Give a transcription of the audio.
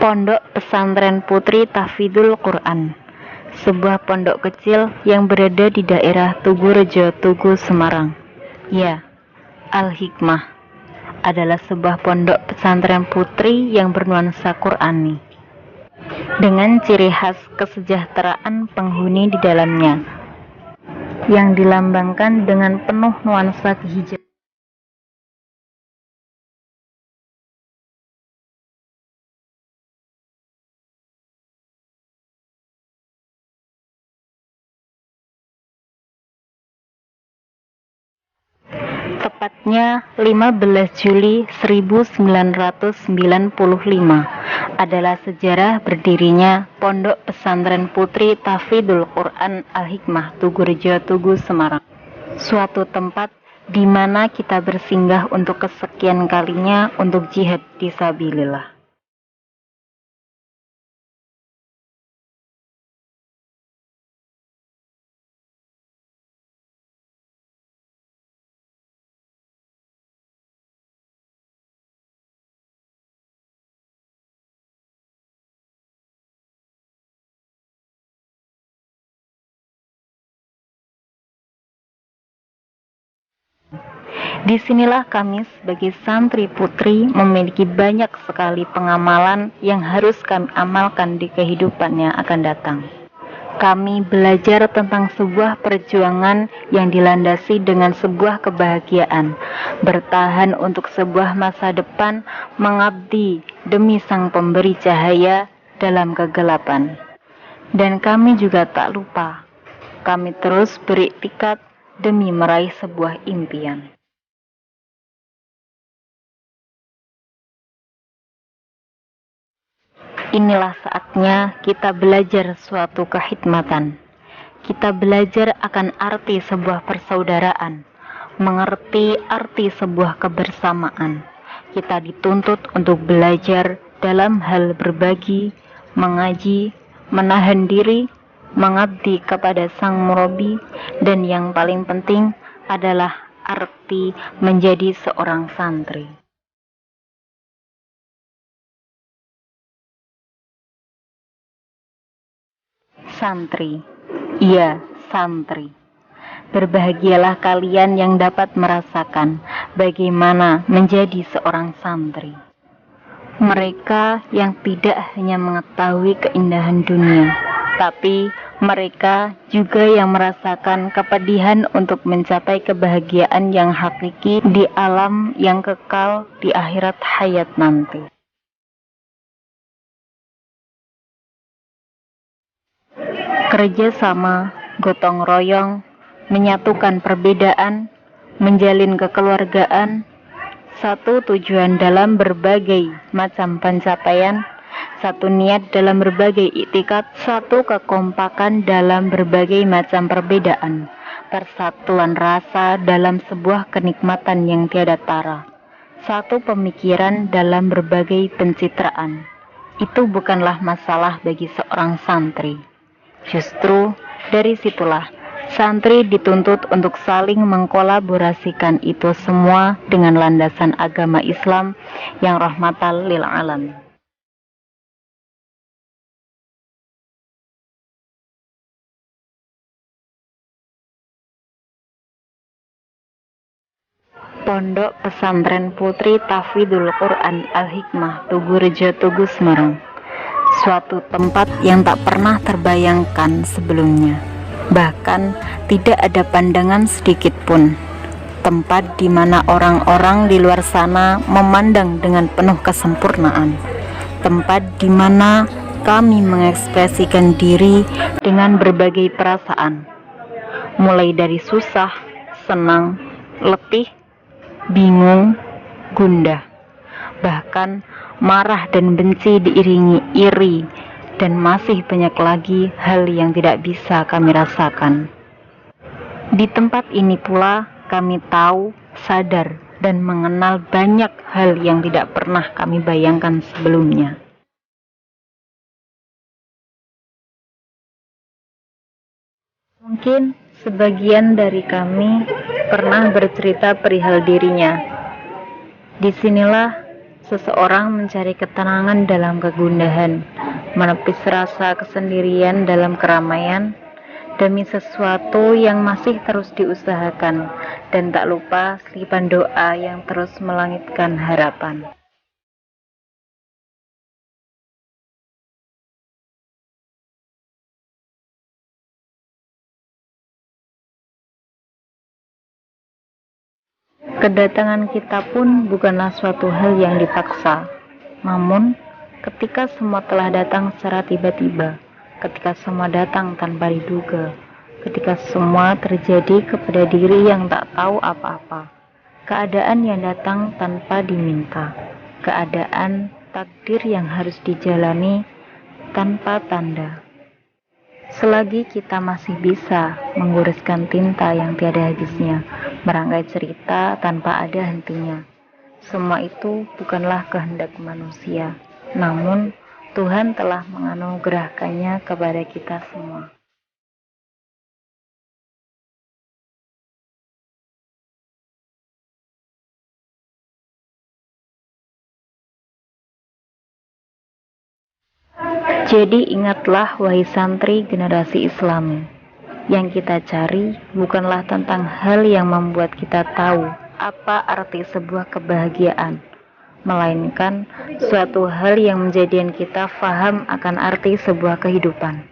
Pondok Pesantren Putri Tahfidzul Quran, sebuah pondok kecil yang berada di daerah Tugurejo, Tugu, Semarang. Ya, Al-Hikmah adalah sebuah pondok pesantren putri yang bernuansa Qur'ani, dengan ciri khas kesejahteraan penghuni di dalamnya, yang dilambangkan dengan penuh nuansa kehijauan. Tepatnya 15 Juli 1995 adalah sejarah berdirinya Pondok Pesantren Putri Tahfidzul Quran Al-Hikmah Tugurejo, Tugu, Semarang. Suatu tempat di mana kita bersinggah untuk kesekian kalinya untuk jihad fisabilillah. Disinilah kami sebagai santri putri memiliki banyak sekali pengamalan yang harus kami amalkan di kehidupan yang akan datang. Kami belajar tentang sebuah perjuangan yang dilandasi dengan sebuah kebahagiaan, bertahan untuk sebuah masa depan, mengabdi demi Sang Pemberi cahaya dalam kegelapan. Dan kami juga tak lupa, kami terus beriktikad demi meraih sebuah impian. Inilah saatnya kita belajar suatu kehikmatan. Kita belajar akan arti sebuah persaudaraan, mengerti arti sebuah kebersamaan. Kita dituntut untuk belajar dalam hal berbagi, mengaji, menahan diri, mengabdi kepada Sang Murabi, dan yang paling penting adalah arti menjadi seorang santri. Santri, iya, santri. Berbahagialah kalian yang dapat merasakan bagaimana menjadi seorang santri. Mereka yang tidak hanya mengetahui keindahan dunia, tapi mereka juga yang merasakan kepedihan untuk mencapai kebahagiaan yang hakiki di alam yang kekal di akhirat hayat nanti. Kerjasama, gotong royong, menyatukan perbedaan, menjalin kekeluargaan, satu tujuan dalam berbagai macam pencapaian, satu niat dalam berbagai iktikad, satu kekompakan dalam berbagai macam perbedaan, persatuan rasa dalam sebuah kenikmatan yang tiada tara, satu pemikiran dalam berbagai pencitraan. Itu bukanlah masalah bagi seorang santri. Justru dari situlah santri dituntut untuk saling mengkolaborasikan itu semua dengan landasan agama Islam yang rahmatan lil alamin. Pondok Pesantren Putri Tahfidzul Quran Al-Hikmah Tugurejo, Tugu, Semarang. Suatu tempat yang tak pernah terbayangkan sebelumnya. Bahkan tidak ada pandangan sedikit pun. Tempat di mana orang-orang di luar sana memandang dengan penuh kesempurnaan. Tempat di mana kami mengekspresikan diri dengan berbagai perasaan. Mulai dari susah, senang, letih, bingung, gundah. Bahkan marah dan benci diiringi iri, dan masih banyak lagi hal yang tidak bisa kami rasakan. Di tempat ini pula kami tahu, sadar, dan mengenal banyak hal yang tidak pernah kami bayangkan sebelumnya. Mungkin sebagian dari kami pernah bercerita perihal dirinya. Disinilah Seseorang mencari ketenangan dalam kegundahan, menepis rasa kesendirian dalam keramaian, demi sesuatu yang masih terus diusahakan, dan tak lupa selipan doa yang terus melangitkan harapan. Kedatangan kita pun bukanlah suatu hal yang dipaksa, namun ketika semua telah datang secara tiba-tiba, ketika semua datang tanpa diduga, ketika semua terjadi kepada diri yang tak tahu apa-apa, keadaan yang datang tanpa diminta, keadaan takdir yang harus dijalani tanpa tanda. Selagi kita masih bisa menggoreskan tinta yang tiada habisnya, merangkai cerita tanpa ada hentinya, semua itu bukanlah kehendak manusia, namun Tuhan telah menganugerahkannya kepada kita semua. Jadi ingatlah wahai santri generasi Islami, yang kita cari bukanlah tentang hal yang membuat kita tahu apa arti sebuah kebahagiaan, melainkan suatu hal yang menjadikan kita faham akan arti sebuah kehidupan.